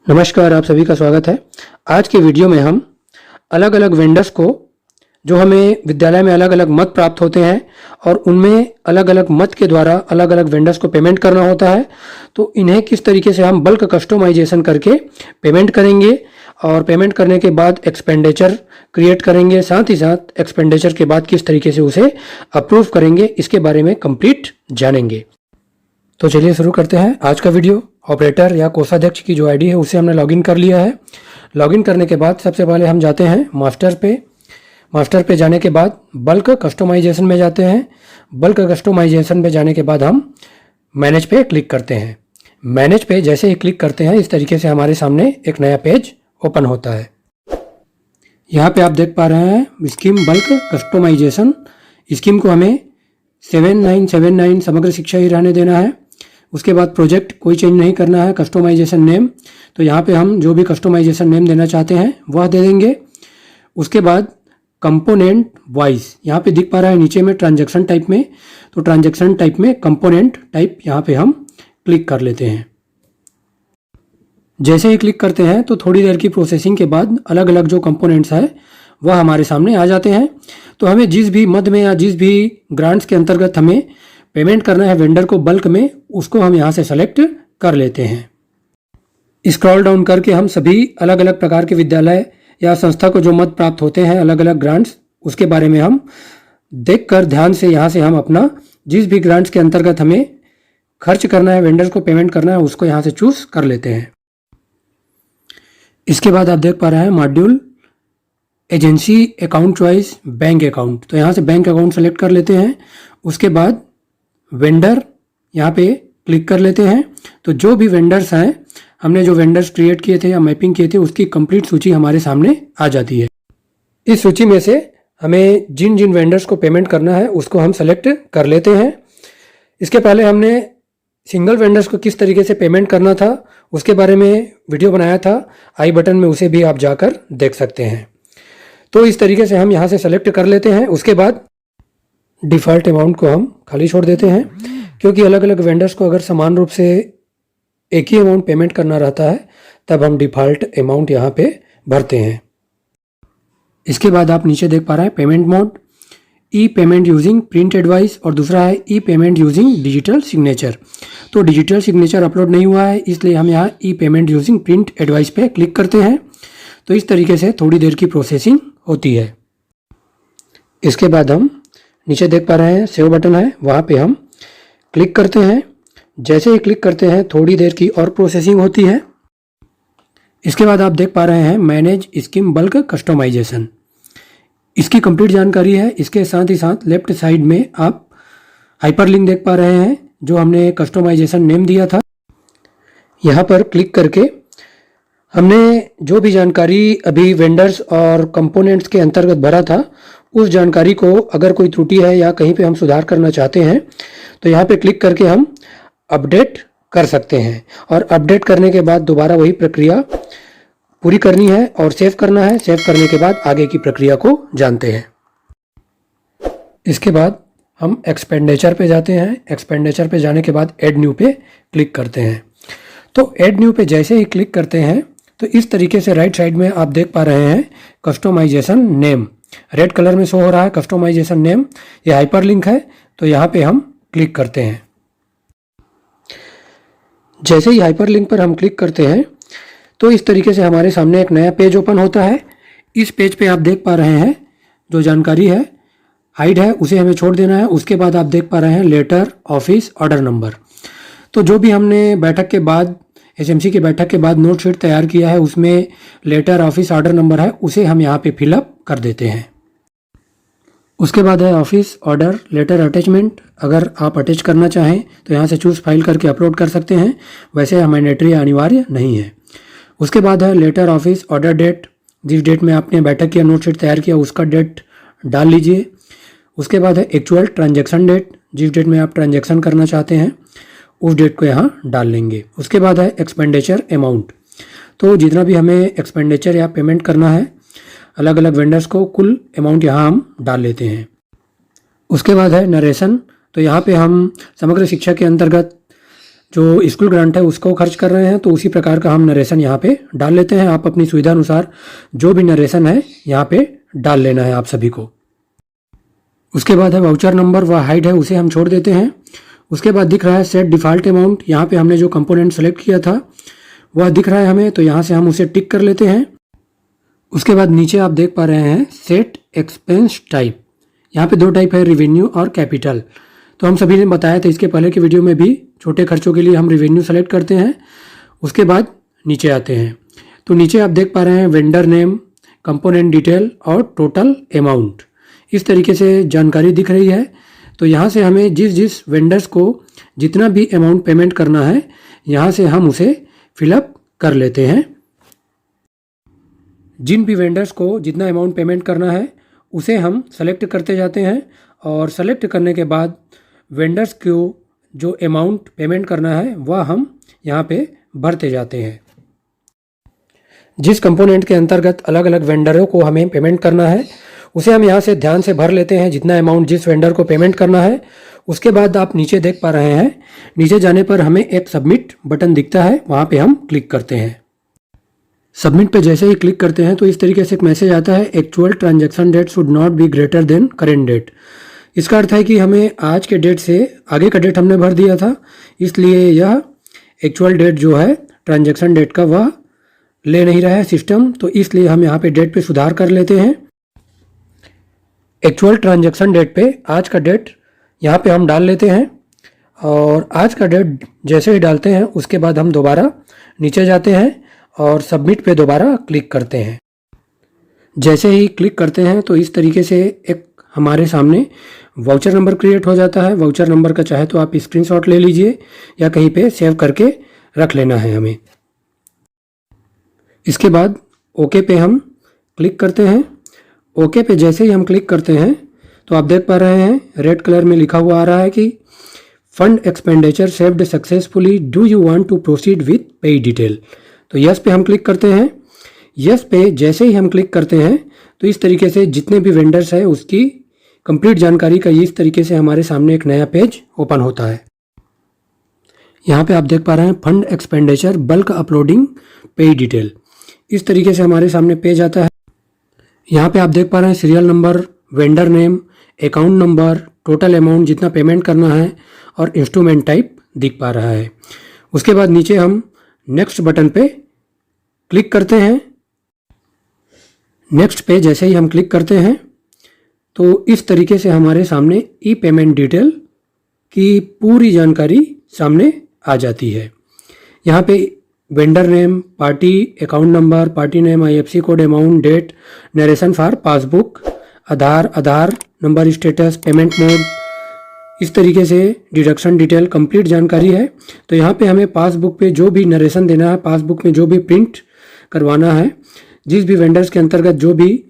नमस्कार, आप सभी का स्वागत है। आज के वीडियो में हम अलग अलग वेंडर्स को जो हमें विद्यालय में अलग अलग मत प्राप्त होते हैं और उनमें अलग अलग मत के द्वारा अलग अलग वेंडर्स को पेमेंट करना होता है, तो इन्हें किस तरीके से हम बल्क कस्टमाइजेशन करके पेमेंट करेंगे और पेमेंट करने के बाद एक्सपेंडिचर क्रिएट करेंगे, साथ ही साथ एक्सपेंडिचर के बाद किस तरीके से उसे अप्रूव करेंगे, इसके बारे में कंप्लीट जानेंगे। तो चलिए शुरू करते हैं आज का वीडियो। ऑपरेटर या कोषाध्यक्ष की जो आईडी है उसे हमने लॉगिन कर लिया है। लॉगिन करने के बाद सबसे पहले हम जाते हैं मास्टर पे। मास्टर पे जाने के बाद बल्क कस्टमाइजेशन में जाते हैं। बल्क कस्टमाइजेशन में जाने के बाद हम मैनेज पे क्लिक करते हैं। मैनेज पे जैसे ही क्लिक करते हैं इस तरीके से हमारे सामने एक नया पेज ओपन होता है। यहाँ पे आप देख पा रहे हैं स्कीम बल्क कस्टमाइजेशन। स्कीम को हमें 7979 समग्र शिक्षा ही रहने देना है। उसके बाद प्रोजेक्ट कोई चेंज नहीं करना है। कस्टमाइजेशन नेम, तो यहाँ पे हम जो भी कस्टमाइजेशन नेम देना चाहते हैं वह दे देंगे। उसके बाद कंपोनेंट वाइज यहाँ पे दिख पा रहा है नीचे में ट्रांजैक्शन टाइप में, तो ट्रांजैक्शन टाइप में कंपोनेंट टाइप यहाँ पे हम क्लिक कर लेते हैं। जैसे ही क्लिक करते हैं तो थोड़ी देर की प्रोसेसिंग के बाद अलग अलग जो कंपोनेंट्स है वह हमारे सामने आ जाते हैं। तो हमें जिस भी मद में या जिस भी ग्रांट्स के अंतर्गत हमें पेमेंट करना है वेंडर को बल्क में, उसको हम यहाँ से सेलेक्ट कर लेते हैं। स्क्रॉल डाउन करके हम सभी अलग अलग प्रकार के विद्यालय या संस्था को जो मद प्राप्त होते हैं अलग अलग ग्रांट्स, उसके बारे में हम देखकर ध्यान से यहाँ से हम अपना जिस भी ग्रांट्स के अंतर्गत हमें खर्च करना है, वेंडर्स को पेमेंट करना है, उसको यहाँ से चूज कर लेते हैं। इसके बाद आप देख पा रहे हैं module agency account choice bank account, तो यहाँ से बैंक अकाउंट सेलेक्ट कर लेते हैं। उसके बाद वेंडर यहाँ पे क्लिक कर लेते हैं। तो जो भी वेंडर्स हैं, हमने जो वेंडर्स क्रिएट किए थे या मैपिंग किए थे उसकी कंप्लीट सूची हमारे सामने आ जाती है। इस सूची में से हमें जिन जिन वेंडर्स को पेमेंट करना है उसको हम सेलेक्ट कर लेते हैं। इसके पहले हमने सिंगल वेंडर्स को किस तरीके से पेमेंट करना था उसके बारे में वीडियो बनाया था, आई बटन में उसे भी आप जाकर देख सकते हैं। तो इस तरीके से हम यहाँ से सेलेक्ट कर लेते हैं। उसके बाद डिफ़ॉल्ट अमाउंट को हम खाली छोड़ देते हैं, क्योंकि अलग अलग वेंडर्स को अगर समान रूप से एक ही अमाउंट पेमेंट करना रहता है तब हम डिफ़ॉल्ट अमाउंट यहाँ पे भरते हैं। इसके बाद आप नीचे देख पा रहे हैं पेमेंट मोड, ई पेमेंट यूजिंग प्रिंट एडवाइस और दूसरा है ई पेमेंट यूजिंग डिजिटल सिग्नेचर। तो डिजिटल सिग्नेचर अपलोड नहीं हुआ है, इसलिए हम यहाँ ई पेमेंट यूजिंग प्रिंट एडवाइस पे क्लिक करते हैं। तो इस तरीके से थोड़ी देर की प्रोसेसिंग होती है। इसके बाद हम नीचे देख पा रहे हैं सेव बटन है, वहाँ पे हम क्लिक करते हैं। जैसे ही क्लिक करते हैं थोड़ी देर की और प्रोसेसिंग होती है। इसके बाद आप देख पा रहे हैं मैनेज स्कीम बल्क कस्टमाइजेशन, इसकी कंप्लीट जानकारी है। इसके साथ ही साथ लेफ्ट साइड में आप हाइपरलिंक देख पा रहे हैं जो हमने कस्टमाइजेशन नेम दिया था। यहाँ पर क्लिक करके हमने जो भी जानकारी अभी वेंडर्स और कंपोनेंट्स के अंतर्गत भरा था उस जानकारी को अगर कोई त्रुटि है या कहीं पे हम सुधार करना चाहते हैं तो यहाँ पे क्लिक करके हम अपडेट कर सकते हैं। और अपडेट करने के बाद दोबारा वही प्रक्रिया पूरी करनी है और सेव करना है। सेव करने के बाद आगे की प्रक्रिया को जानते हैं। इसके बाद हम एक्सपेंडिचर पे जाते हैं। एक्सपेंडिचर पे जाने के बाद ऐड न्यू पे क्लिक करते हैं। तो ऐड न्यू पे जैसे ही क्लिक करते हैं तो इस तरीके से राइट साइड में आप देख पा रहे हैं कस्टमाइजेशन नेम रेड कलर में शो हो रहा है। कस्टमाइजेशन नेम ये हाइपरलिंक है, तो यहाँ पे हम क्लिक करते हैं। जैसे ही हाइपरलिंक पर हम क्लिक करते हैं तो इस तरीके से हमारे सामने एक नया पेज ओपन होता है। इस पेज पे आप देख पा रहे हैं जो जानकारी है हाइड है उसे हमें छोड़ देना है। उसके बाद आप देख पा रहे हैं लेटर ऑफिस ऑर्डर नंबर, तो जो भी हमने बैठक के बाद एसएमसी की बैठक के बाद नोट शीट तैयार किया है उसमें लेटर ऑफिस ऑर्डर नंबर है, उसे हम यहाँ पे फिलअप कर देते हैं। उसके बाद है ऑफिस ऑर्डर लेटर अटैचमेंट, अगर आप अटैच करना चाहें तो यहाँ से चूज फाइल करके अपलोड कर सकते हैं, वैसे मैंडेटरी अनिवार्य नहीं है। उसके बाद है लेटर ऑफिस ऑर्डर डेट, जिस डेट में आपने बैठक किया नोट शीट तैयार किया उसका डेट डाल लीजिए। उसके बाद है एक्चुअल ट्रांजैक्शन डेट, जिस डेट में आप ट्रांजैक्शन करना चाहते हैं उस डेट को यहाँ डाल लेंगे। उसके बाद है एक्सपेंडिचर अमाउंट, तो जितना भी हमें एक्सपेंडिचर या पेमेंट करना है अलग अलग वेंडर्स को कुल अमाउंट यहाँ हम डाल लेते हैं। उसके बाद है नरेशन, तो यहाँ पे हम समग्र शिक्षा के अंतर्गत जो स्कूल ग्रांट है उसको खर्च कर रहे हैं, तो उसी प्रकार का हम नरेशन यहाँ पे डाल लेते हैं। आप अपनी सुविधा अनुसार जो भी नरेशन है यहाँ पे डाल लेना है आप सभी को। उसके बाद है वाउचर नंबर व हाइड है, उसे हम छोड़ देते हैं। उसके बाद दिख रहा है सेट डिफ़ॉल्ट अमाउंट, यहाँ पे हमने जो कंपोनेंट सेलेक्ट किया था वह दिख रहा है हमें, तो यहाँ से हम उसे टिक कर लेते हैं। उसके बाद नीचे आप देख पा रहे हैं सेट एक्सपेंस टाइप, यहाँ पे 2 टाइप है, रिवेन्यू और कैपिटल। तो हम सभी ने बताया था इसके पहले की वीडियो में भी, छोटे खर्चों के लिए हम रिवेन्यू सेलेक्ट करते हैं। उसके बाद नीचे आते हैं, तो नीचे आप देख पा रहे हैं वेंडर नेम, कंपोनेंट डिटेल और टोटल अमाउंट, इस तरीके से जानकारी दिख रही है। तो यहाँ से हमें जिस जिस वेंडर्स को जितना भी अमाउंट पेमेंट करना है यहाँ से हम उसे फिलअप कर लेते हैं। जिन भी वेंडर्स को जितना अमाउंट पेमेंट करना है उसे हम सेलेक्ट करते जाते हैं, और सेलेक्ट करने के बाद वेंडर्स को जो अमाउंट पेमेंट करना है वह हम यहाँ पे भरते जाते हैं। जिस कंपोनेंट के अंतर्गत अलग अलग वेंडरों को हमें पेमेंट करना है उसे हम यहाँ से ध्यान से भर लेते हैं, जितना अमाउंट जिस वेंडर को पेमेंट करना है। उसके बाद आप नीचे देख पा रहे हैं, नीचे जाने पर हमें एक सबमिट बटन दिखता है, वहाँ पे हम क्लिक करते हैं। सबमिट पे जैसे ही क्लिक करते हैं तो इस तरीके से एक मैसेज आता है, actual transaction date should not be greater than current date. इसका अर्थ है कि हमें आज के डेट से आगे का डेट हमने भर दिया था, इसलिए यह एक्चुअल डेट जो है ट्रांजैक्शन डेट का वह ले नहीं रहा है सिस्टम, तो इसलिए हम यहाँ पे डेट पे सुधार कर लेते हैं। एक्चुअल ट्रांजैक्शन डेट पे आज का डेट यहाँ पे हम डाल लेते हैं, और आज का डेट जैसे ही डालते हैं उसके बाद हम दोबारा नीचे जाते हैं और सबमिट पे दोबारा क्लिक करते हैं। जैसे ही क्लिक करते हैं तो इस तरीके से एक हमारे सामने वाउचर नंबर क्रिएट हो जाता है। वाउचर नंबर का चाहे तो आप स्क्रीनशॉट ले लीजिए या कहीं पे सेव करके रख लेना है हमें। इसके बाद ओके पे हम क्लिक करते हैं। ओके पे जैसे ही हम क्लिक करते हैं तो आप देख पा रहे हैं रेड कलर में लिखा हुआ आ रहा है कि fund expenditure saved successfully, do you want to proceed with pay detail. तो यस पे हम क्लिक करते हैं। यस पे जैसे ही हम क्लिक करते हैं तो इस तरीके से जितने भी वेंडर्स है उसकी कंप्लीट जानकारी का इस तरीके से हमारे सामने एक नया पेज ओपन होता है। यहाँ पे आप देख पा रहे हैं फंड एक्सपेंडिचर बल्क अपलोडिंग पे डिटेल, इस तरीके से हमारे सामने पेज आता है। यहाँ पे आप देख पा रहे हैं serial number, vendor name, account number, total amount जितना पेमेंट करना है और इंस्ट्रूमेंट टाइप दिख पा रहा है। उसके बाद नीचे हम नेक्स्ट बटन पे क्लिक करते हैं। नेक्स्ट पे जैसे ही हम क्लिक करते हैं तो इस तरीके से हमारे सामने ई पेमेंट डिटेल की पूरी जानकारी सामने आ जाती है। यहाँ पे vendor name, party account number, party name, IFSC code, amount, date, narration for passbook, Aadhaar number, status, payment mode, इस तरीके से डिडक्शन डिटेल कंप्लीट जानकारी है। तो यहाँ पे हमें पासबुक पे जो भी नरेशन देना है, पासबुक में जो भी प्रिंट करवाना है, जिस भी वेंडर्स के अंतर्गत जो भी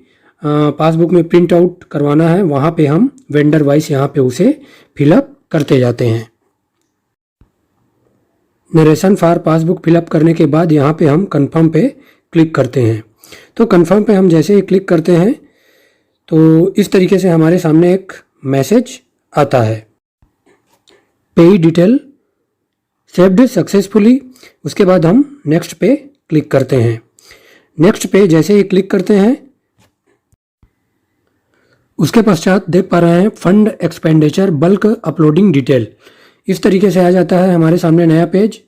पासबुक में प्रिंट आउट करवाना है वहाँ पे हम वेंडर वाइज यहाँ पे उसे फिलअप करते जाते हैं। नरेशन फॉर पासबुक फिलअप करने के बाद यहाँ पे हम कंफर्म पे क्लिक करते हैं। तो कंफर्म पे हम जैसे ही क्लिक करते हैं तो इस तरीके से हमारे सामने एक मैसेज आता है, पे डिटेल सेव्ड सक्सेसफुली। उसके बाद हम नेक्स्ट पे क्लिक करते हैं। नेक्स्ट पे जैसे ही क्लिक करते हैं उसके पश्चात देख पा रहे हैं fund expenditure bulk uploading detail, इस तरीके से आ जाता है हमारे सामने नया पेज।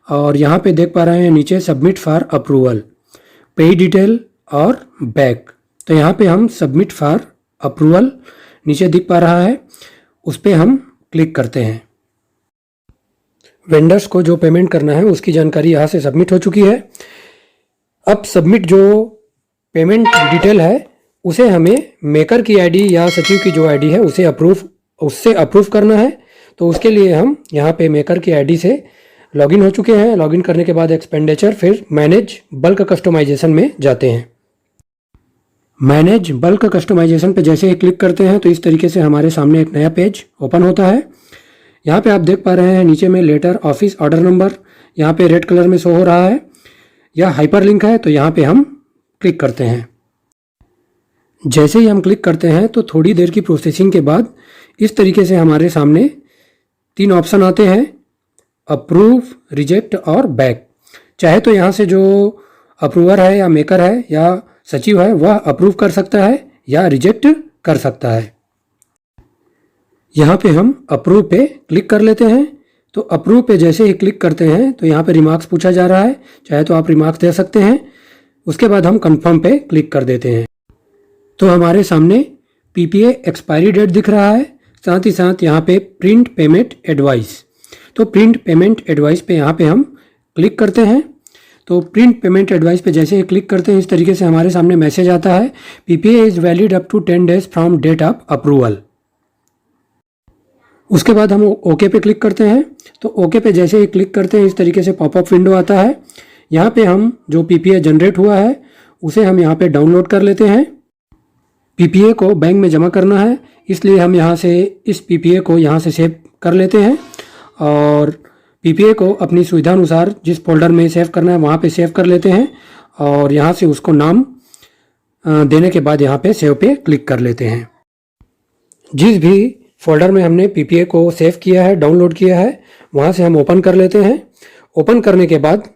और यहाँ पे देख पा रहे हैं नीचे सबमिट फॉर अप्रूवल, पे डिटेल और बैक। तो यहाँ पे हम सबमिट फॉर अप्रूवल नीचे दिख पा रहा है, उस पर हम क्लिक करते हैं। वेंडर्स को जो पेमेंट करना है उसकी जानकारी यहाँ से सबमिट हो चुकी है। अब सबमिट जो पेमेंट डिटेल है उसे हमें मेकर की आईडी या सचिव की जो आईडी है उससे अप्रूव करना है। तो उसके लिए हम यहाँ पे मेकर की आईडी से लॉगिन हो चुके हैं। लॉगिन करने के बाद एक्सपेंडिचर, फिर मैनेज बल्क कस्टमाइजेशन में जाते हैं। मैनेज बल्क कस्टमाइजेशन पे जैसे ही क्लिक करते हैं तो इस तरीके से हमारे सामने एक नया पेज ओपन होता है। यहाँ पे आप देख पा रहे हैं नीचे में लेटर, ऑफिस, ऑर्डर नंबर यहाँ पे रेड कलर में शो हो रहा है, यह हाइपर लिंक है। तो यहाँ पे हम क्लिक करते हैं। जैसे ही हम क्लिक करते हैं तो थोड़ी देर की प्रोसेसिंग के बाद इस तरीके से हमारे सामने 3 ऑप्शन आते हैं, अप्रूव, रिजेक्ट और बैक। चाहे तो यहाँ से जो अप्रूवर है या मेकर है या सचिव है वह अप्रूव कर सकता है या रिजेक्ट कर सकता है। यहाँ पे हम अप्रूव पे क्लिक कर लेते हैं। तो अप्रूव पे जैसे ही क्लिक करते हैं तो यहाँ पे रिमार्क्स पूछा जा रहा है, चाहे तो आप रिमार्क्स दे सकते हैं। उसके बाद हम कंफर्म पे क्लिक कर देते हैं। तो हमारे सामने पीपीए एक्सपायरी डेट दिख रहा है, साथ ही साथ यहाँ पे प्रिंट पेमेंट एडवाइस। तो प्रिंट पेमेंट एडवाइस पे यहाँ पे हम क्लिक करते हैं। तो प्रिंट पेमेंट एडवाइस पे जैसे ही क्लिक करते हैं इस तरीके से हमारे सामने मैसेज आता है, PPA is valid up to 10 days from date of approval. उसके बाद हम ओके पे क्लिक करते हैं। तो ओके पे जैसे ही क्लिक करते हैं इस तरीके से पॉपअप विंडो आता है। यहाँ पे हम जो पीपीए जनरेट हुआ है उसे हम यहाँ पे डाउनलोड कर लेते हैं। पीपीए को बैंक में जमा करना है, इसलिए हम यहाँ से इस पीपीए को यहाँ से सेव कर लेते हैं और पीपीए को अपनी सुविधा अनुसार जिस फोल्डर में सेव करना है वहाँ पे सेव कर लेते हैं और यहाँ से उसको नाम देने के बाद यहाँ पे सेव पे क्लिक कर लेते हैं। जिस भी फोल्डर में हमने पीपीए को सेव किया है, डाउनलोड किया है, वहाँ से हम ओपन कर लेते हैं। ओपन करने के बाद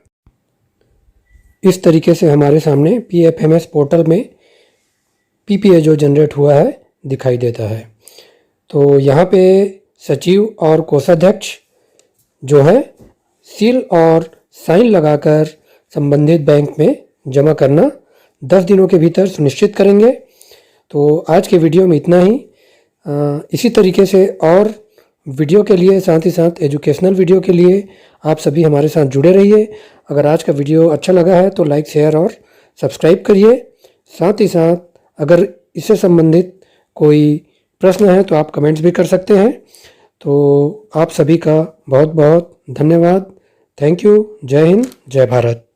इस तरीके से हमारे सामने पीएफएमएस पोर्टल में पीपीए जो जनरेट हुआ है दिखाई देता है। तो यहाँ पे सचिव और कोषाध्यक्ष जो है सील और साइन लगाकर संबंधित बैंक में जमा करना 10 दिनों के भीतर सुनिश्चित करेंगे। तो आज के वीडियो में इतना ही। इसी तरीके से और वीडियो के लिए, साथ ही साथ एजुकेशनल वीडियो के लिए आप सभी हमारे साथ जुड़े रहिए। अगर आज का वीडियो अच्छा लगा है तो लाइक, शेयर और सब्सक्राइब करिए। साथ ही साथ अगर इससे संबंधित कोई प्रश्न है तो आप कमेंट्स भी कर सकते हैं। तो आप सभी का बहुत बहुत धन्यवाद। Thank you. जय हिंद, जय भारत।